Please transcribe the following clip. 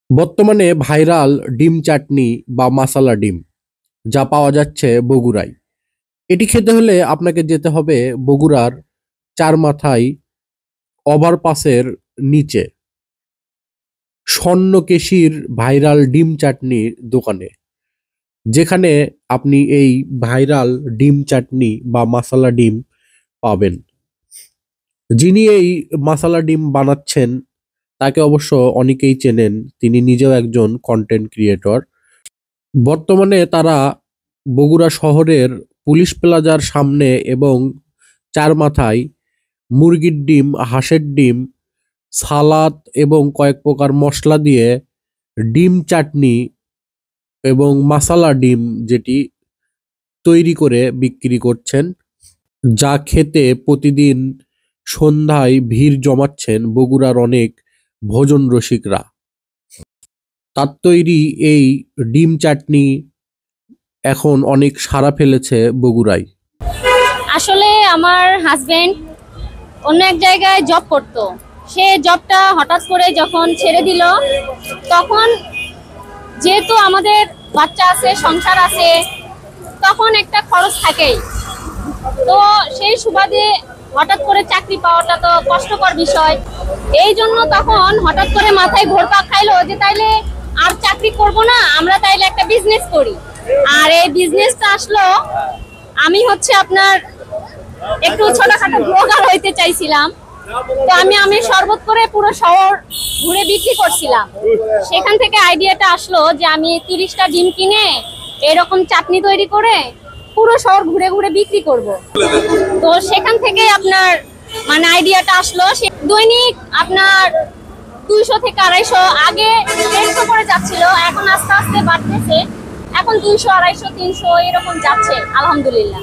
বর্তমানে ভাইরাল ডিম চাটনি বা মাসালা ডিম যা পাওয়া যাচ্ছে বগুড়ায়। এটি খেতে হলে আপনাকে যেতে হবে বগুড়ার চারমাথায় ওভারপাসের নিচে স্বর্ণকেশীর ভাইরাল ডিম চাটনির দোকানে, যেখানে আপনি এই ভাইরাল ডিম চাটনি বা মাসালা ডিম পাবেন। যিনি এই মাসালা ডিম বানাচ্ছেন তাকে অবশ্য অনেকেই চেনেন, তিনি নিজেও একজন কন্টেন্ট ক্রিয়েটর। বর্তমানে তারা বগুড়া শহরের পুলিশ প্লাজার সামনে এবং চারমাথায় মুরগির ডিম, হাঁসের ডিম, সালাদ এবং কয়েক প্রকার মশলা দিয়ে ডিম চাটনি এবং মাসালা ডিম যেটি তৈরি করে বিক্রি করছেন, যা খেতে প্রতিদিন সন্ধ্যায় ভিড় জমাচ্ছেন বগুড়ার অনেক ভোজন রসিকরা। তার তৈরি এই ডিম চাটনি এখন অনেক সাড়া ফেলেছে বগুড়ায়। আসলে আমার হাজবেন্ড অন্য এক জায়গায় জব করতো। সে জবটা হঠাৎ করে যখন ছেড়ে দিল, তখন যেহেতু আমাদের বাচ্চা আছে, সংসার আছে, তখন একটা খরচ থাকেই। তো সেই সুবাদে হঠাৎ করে চাকরি পাওয়াটা তো কষ্টকর বিষয়। এই জন্য তখন হঠাৎ করে মাথায় ঘোরপাক খাইলো যে তাইলে আর চাকরি করব না, আমরা তাইলে একটা বিজনেস করি। আর এই বিজনেসটা আসলো, আমি হচ্ছে আপনার একটু ছোটখাটো ব্লগার হইতে চাইছিলাম। তো আমি শরবত করে পুরো শহর ঘুরে বিক্রি করছিলাম। সেখান থেকে আইডিয়াটা আসলো যে আমি 30টা ডিম কিনে এরকম চাটনি তৈরি করে পুরো শহর ঘুরে ঘুরে বিক্রি করব। তো সেখান থেকে আপনার মানে আইডিয়াটা আসলো। দৈনিক আপনার 200 থেকে 250, আগে 150 করে যাচ্ছিল, এখন আস্তে আস্তে বাড়তেছে। এখন 200, 250, 300 এরকম যাচ্ছে আলহামদুলিল্লাহ।